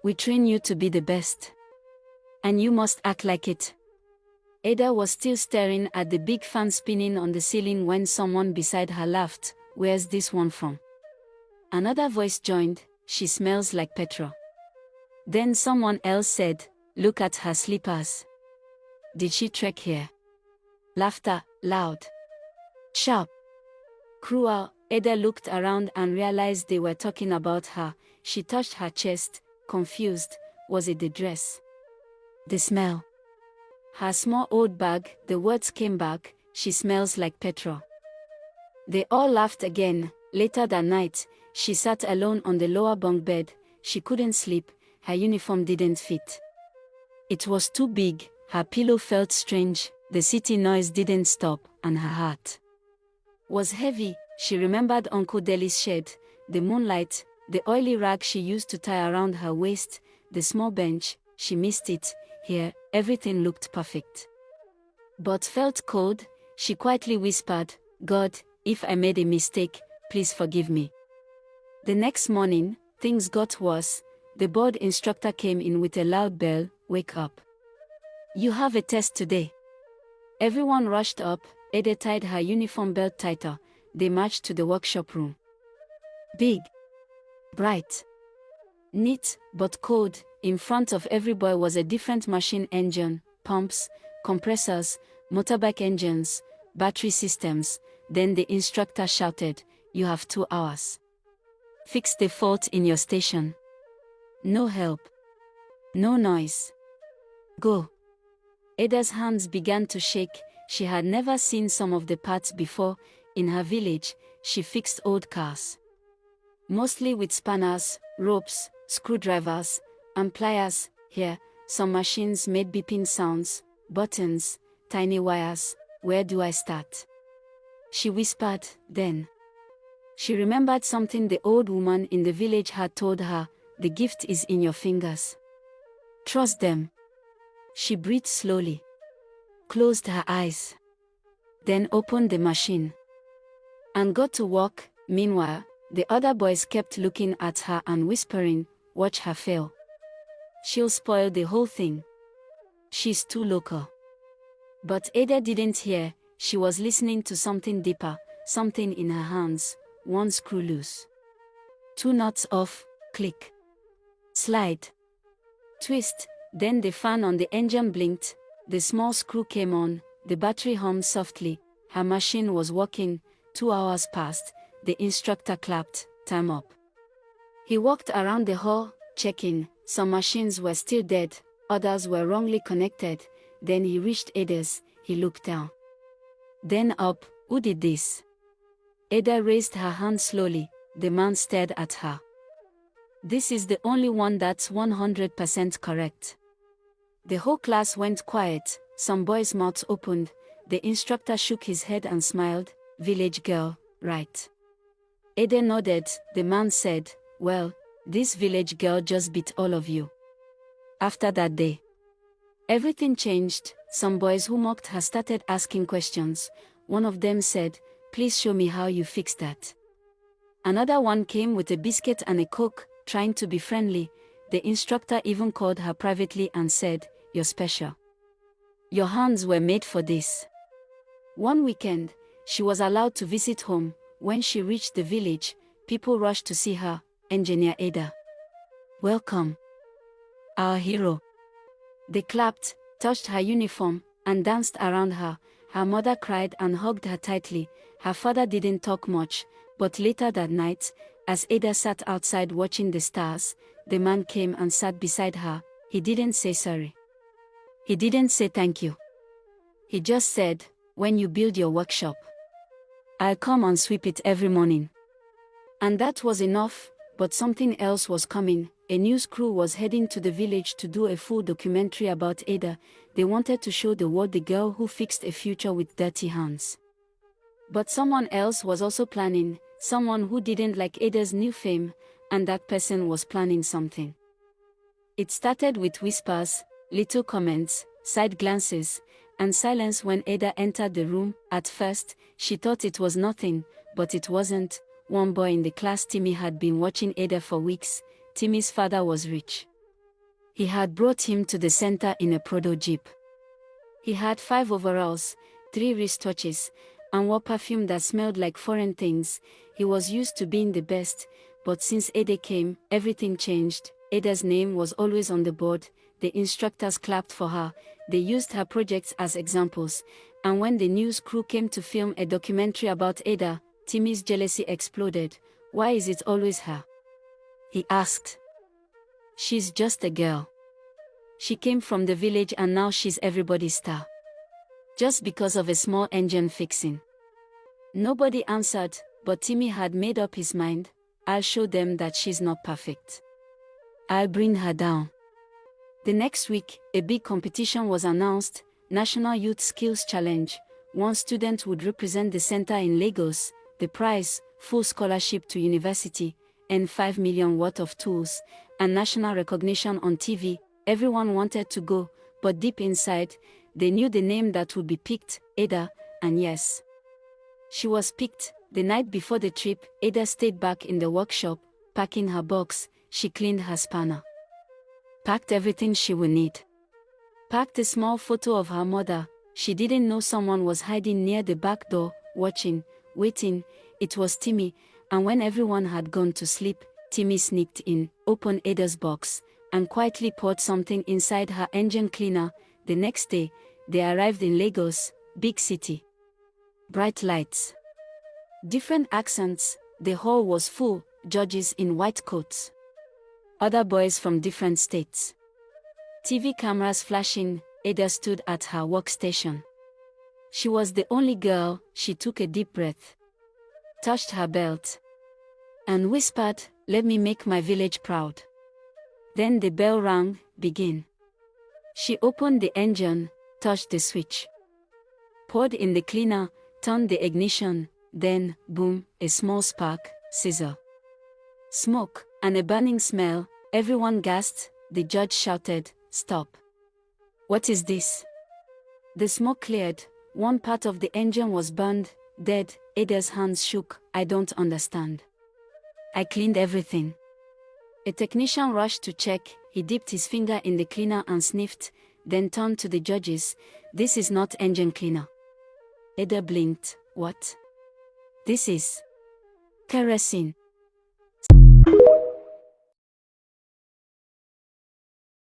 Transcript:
We train you to be the best. And you must act like it. Ada was still staring at the big fan spinning on the ceiling when someone beside her laughed. Where's this one from? Another voice joined. She smells like petrol. Then someone else said, look at her slippers. Did she trek here? Laughter, loud. Sharp. Cruel. Ada looked around and realized they were talking about her. She touched her chest, confused. Was it the dress? The smell? Her small old bag. The words came back. She smells like petrol. They all laughed again. Later that night, she sat alone on the lower bunk bed. She couldn't sleep. Her uniform didn't fit. It was too big. Her pillow felt strange. The city noise didn't stop, and her heart was heavy. She remembered Uncle Deli's shed, the moonlight, the oily rag she used to tie around her waist, the small bench. She missed it. Here, everything looked perfect, but felt cold. She quietly whispered, God, if I made a mistake, please forgive me. The next morning, things got worse. The board instructor came in with a loud bell. Wake up. You have a test today. Everyone rushed up. Ada tied her uniform belt tighter. They marched to the workshop room. Big, bright, neat, but cold. In front of every boy was a different machine engine, pumps, compressors, motorbike engines, battery systems. Then the instructor shouted, you have 2 hours. Fix the fault in your station. No help. No noise. Go. Ada's hands began to shake. She had never seen some of the parts before. In her village, she fixed old cars. Mostly with spanners, ropes, screwdrivers, and pliers. Here, some machines made beeping sounds, buttons, tiny wires. Where do I start? She whispered. Then she remembered something the old woman in the village had told her. The gift is in your fingers. Trust them. She breathed slowly, closed her eyes, then opened the machine, and got to work. Meanwhile, the other boys kept looking at her and whispering, watch her fail. She'll spoil the whole thing. She's too local. But Ada didn't hear. She was listening to something deeper, something in her hands. One screw loose. 2 knots off. Click. Slide. Twist. Then the fan on the engine blinked. The small screw came on. The battery hummed softly. Her machine was working. 2 hours passed. The instructor clapped. Time up. He walked around the hall, checking. Some machines were still dead. Others were wrongly connected. Then he reached Ada's. He looked down. Then up. Who did this? Ada raised her hand slowly. The man stared at her. This is the only one that's 100% correct. The whole class went quiet. Some boys' mouths opened. The instructor shook his head and smiled. Village girl, right? Ada nodded. The man said, well, this village girl just beat all of you. After that day, everything changed. Some boys who mocked her started asking questions. One of them said, please show me how you fixed that. Another one came with a biscuit and a Coke, trying to be friendly. The instructor even called her privately and said, you're special. Your hands were made for this. One weekend, she was allowed to visit home. When she reached the village, people rushed to see her. Engineer Ada. Welcome. Our hero. They clapped, touched her uniform, and danced around her. Her mother cried and hugged her tightly. Her father didn't talk much, but later that night, as Ada sat outside watching the stars, the man came and sat beside her. He didn't say sorry. He didn't say thank you. He just said, when you build your workshop, I'll come and sweep it every morning. And that was enough, but something else was coming. A news crew was heading to the village to do a full documentary about Ada. They wanted to show the world the girl who fixed a future with dirty hands. But someone else was also planning, someone who didn't like Ada's new fame, and that person was planning something. It started with whispers, little comments, side glances, and silence when Ada entered the room. At first, she thought it was nothing, but it wasn't. One boy in the class, Timmy, had been watching Ada for weeks. Timmy's father was rich. He had brought him to the center in a Prado Jeep. He had 5 overalls, 3 wristwatches, and wore perfume that smelled like foreign things. He was used to being the best, but since Ada came, everything changed. Ada's name was always on the board, the instructors clapped for her, they used her projects as examples, and when the news crew came to film a documentary about Ada, Timmy's jealousy exploded. Why is it always her? He asked. She's just a girl. She came from the village and now she's everybody's star. Just because of a small engine fixing. Nobody answered, but Timmy had made up his mind. I'll show them that she's not perfect. I'll bring her down. The next week, a big competition was announced, National Youth Skills Challenge. 1 student would represent the center in Lagos, the prize, full scholarship to university, and 5 million worth of tools, and national recognition on TV. Everyone wanted to go, but deep inside, they knew the name that would be picked, Ada, and yes. She was picked. The night before the trip, Ada stayed back in the workshop, packing her box. She cleaned her spanner. Packed everything she would need. Packed a small photo of her mother. She didn't know someone was hiding near the back door, watching, waiting. It was Timmy, and when everyone had gone to sleep, Timmy sneaked in, opened Ada's box, and quietly poured something inside her engine cleaner. The next day, they arrived in Lagos, big city. Bright lights. Different accents, the hall was full, judges in white coats. Other boys from different states. TV cameras flashing. Ada stood at her workstation. She was the only girl. She took a deep breath, touched her belt, and whispered, "Let me make my village proud." Then the bell rang, begin. She opened the engine, touched the switch, poured in the cleaner, turned the ignition, then, boom, a small spark, sizzle. Smoke, and a burning smell. Everyone gasped. The judge shouted, "Stop. What is this?" The smoke cleared. One part of the engine was burned, dead. Ada's hands shook. "I don't understand. I cleaned everything." A technician rushed to check. He dipped his finger in the cleaner and sniffed, then turned to the judges. "This is not engine cleaner." Ada blinked. "What?" "This is kerosene."